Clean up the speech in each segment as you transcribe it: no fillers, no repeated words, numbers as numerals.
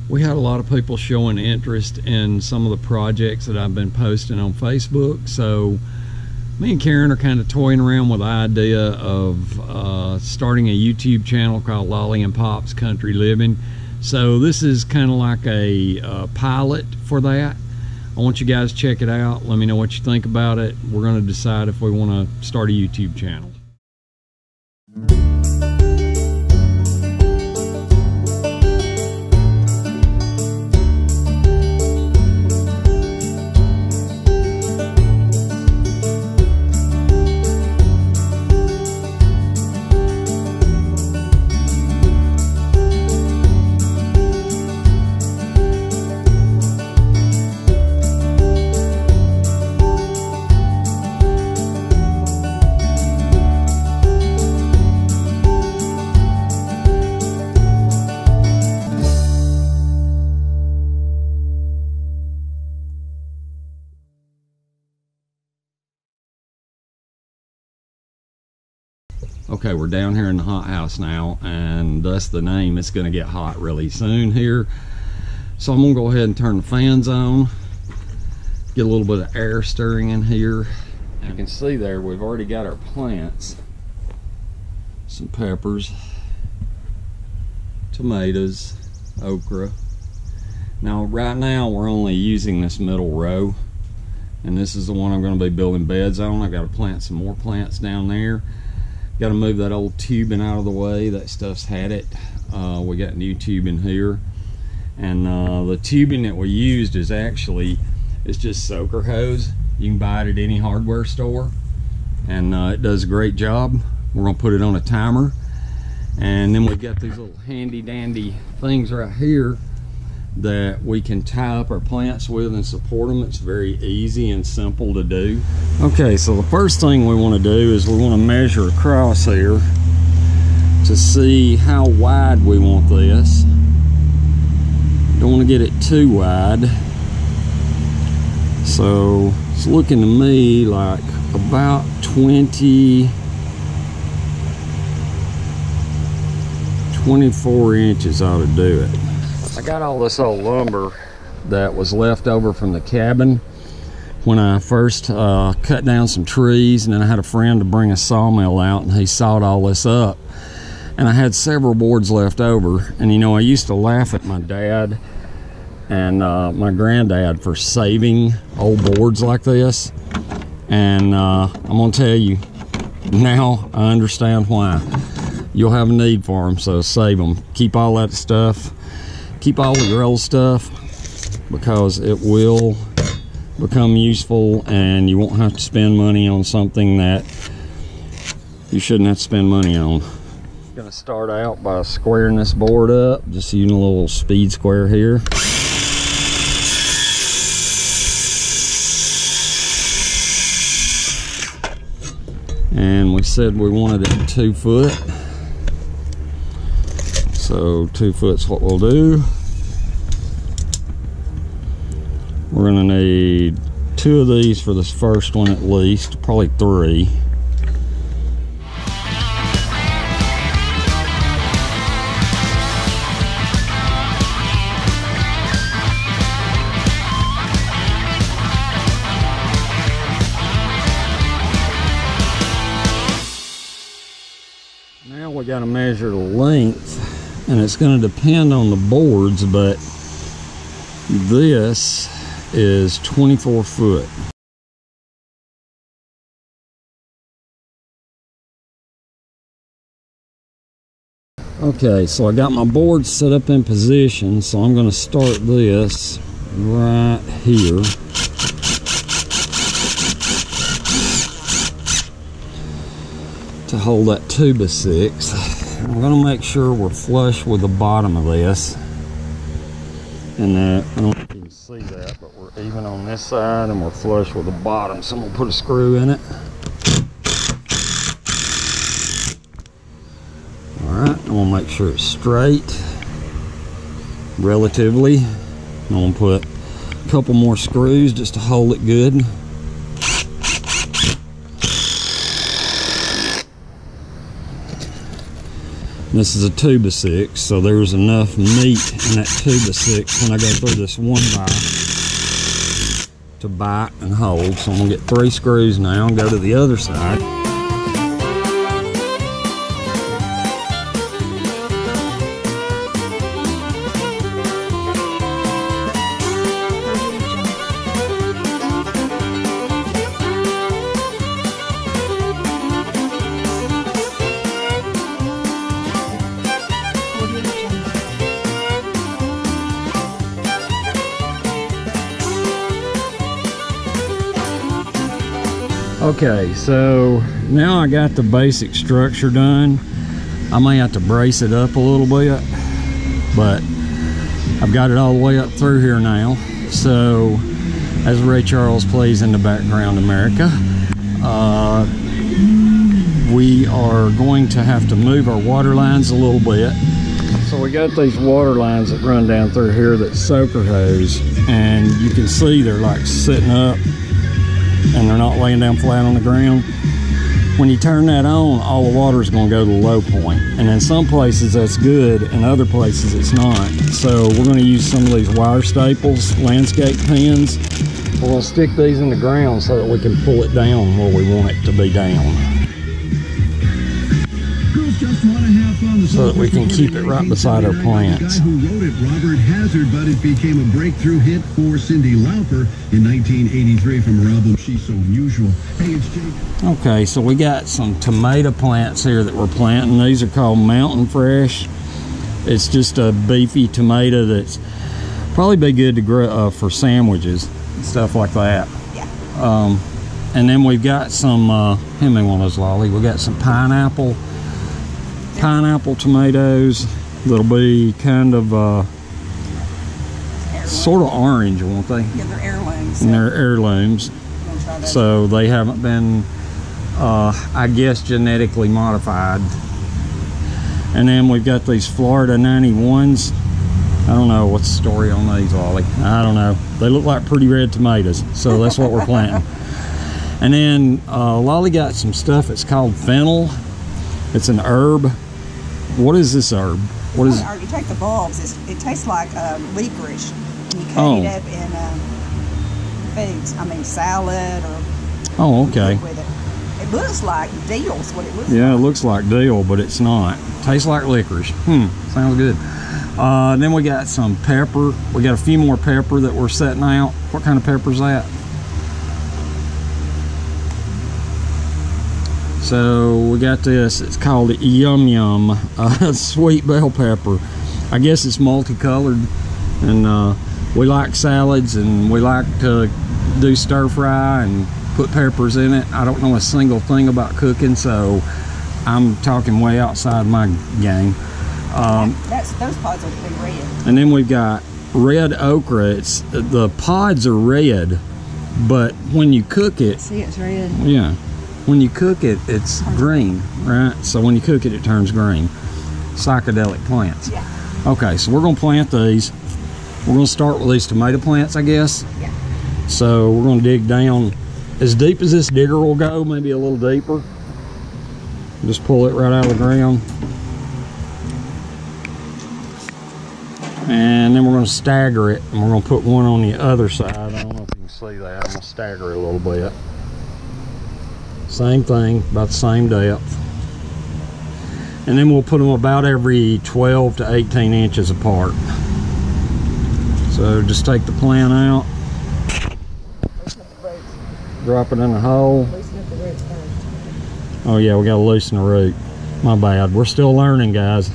We had a lot of people showing interest in some of the projects that I've been posting on Facebook, so me and Karen are kind of toying around with the idea of starting a YouTube channel called Lolly and Pop's Country Living. So this is kind of like a pilot for that. I want you guys to check it out. Let me know what you think about it. We're going to decide if we want to start a YouTube channel. Okay, we're down here in the hot house now, and thus the name. It's going to get hot really soon here. So I'm going to go ahead and turn the fans on, get a little bit of air stirring in here. You can see there we've already got our plants. Some peppers, tomatoes, okra. Now right now we're only using this middle row, and this is the one I'm going to be building beds on. I've got to plant some more plants down there. Got to move that old tubing out of the way. That stuff's had it. We got new tubing here, and the tubing that we used is just soaker hose. You can buy it at any hardware store, and it does a great job. We're gonna put it on a timer, and then we've got these little handy dandy things right here that we can tie up our plants with and support them. It's very easy and simple to do. Okay, so the first thing we want to do is we want to measure across here to see how wide we want this. Don't want to get it too wide. So it's looking to me like about 24 inches ought to do it. I got all this old lumber that was left over from the cabin when I first cut down some trees, and then I had a friend to bring a sawmill out, and he sawed all this up, and I had several boards left over. And you know, I used to laugh at my dad and my granddad for saving old boards like this, and I'm gonna tell you now, I understand why. You'll have a need for them, so save them. Keep all that stuff. Keep all of your old stuff, because it will become useful and you won't have to spend money on something that you shouldn't have to spend money on. I'm gonna start out by squaring this board up, just using a little speed square here. And we said we wanted it 2 foot. So 2 foot's what we'll do. We're gonna need 2 of these for this first one at least, probably 3. Now we got to measure the length, and it's going to depend on the boards, but this is 24 foot. Okay, so I got my board set up in position, so I'm going to start this right here. To hold that 2x6. I'm going to make sure we're flush with the bottom of this, and that I don't know if you can see that, but we're even on this side and we're flush with the bottom. So I'm going to put a screw in it. Alright, I'm going to make sure it's straight relatively. I'm going to put a couple more screws just to hold it good. This is a 2x6, so there's enough meat in that 2x6 when I go through this 1x to bite and hold. So I'm gonna get 3 screws now and go to the other side. Okay, so now I got the basic structure done. I may have to brace it up a little bit, but I've got it all the way up through here now. So as Ray Charles plays in the background, America, we are going to have to move our water lines a little bit. So we got these water lines that run down through here that's soaker hose, and you can see they're like sitting up and they're not laying down flat on the ground. When you turn that on, all the water is going to go to the low point, and in some places that's good, in other places it's not. So we're going to use some of these wire staples, landscape pins. We're going to stick these in the ground so that we can pull it down where we want it to be down, so that we can keep it right beside our plants. The guy who wrote it, Robert Hazard, but it became a breakthrough hit for Cyndi Lauper in 1983 from her album She's So Unusual. Hey, it's Jake. Okay, so we got some tomato plants here that we're planting. These are called Mountain Fresh. It's just a beefy tomato that's probably be good to grow for sandwiches and stuff like that. Yeah. And then we've got some, hand me one of those, Lolly. We got some pineapple tomatoes that'll be kind of sort of orange, won't they? Yeah, they're heirlooms. And they're heirlooms, so they haven't been I guess genetically modified. And then we've got these Florida 91s. I don't know what's the story on these, Lolly. I don't know. They look like pretty red tomatoes, so that's what we're planting. And then Lolly got some stuff. It's called fennel. It's an herb. What is this herb? What is it? You take the bulbs. It tastes like licorice. And you cut it up in foods. I mean, salad or. Oh, okay. With it. It looks like dill. Is what it looks like. Yeah, it looks like dill, but it's not. Tastes like licorice. Sounds good. Then we got some pepper. We got a few more pepper that we're setting out. What kind of pepper is that? So we got this. It's called Yum Yum sweet bell pepper. I guess it's multicolored, and we like salads, and we like to do stir fry and put peppers in it. I don't know a single thing about cooking, so I'm talking way outside my game. Those pods will be red. And then we've got red okra. It's the pods are red, but when you cook it, see, it's red. Yeah, when you cook it, it's green, right? So when you cook it, it turns green. Psychedelic plants. Yeah. Okay, so we're gonna plant these. We're gonna start with these tomato plants, I guess. Yeah. So we're gonna dig down as deep as this digger will go, maybe a little deeper. Just pull it right out of the ground. And then we're going to stagger it, and we're going to put one on the other side. I don't know if you can see that. I'm going to stagger it a little bit. Same thing, about the same depth. And then we'll put them about every 12 to 18 inches apart. So just take the plant out, drop it in the hole. Oh yeah, we got to loosen the root. My bad. We're still learning, guys.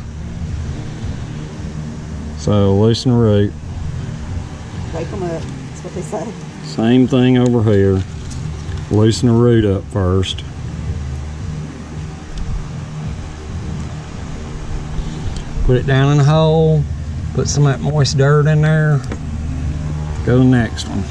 So loosen the root. Wake them up. That's what they say. Same thing over here. Loosen the root up first. Put it down in the hole. Put some of that moist dirt in there. Go to the next one.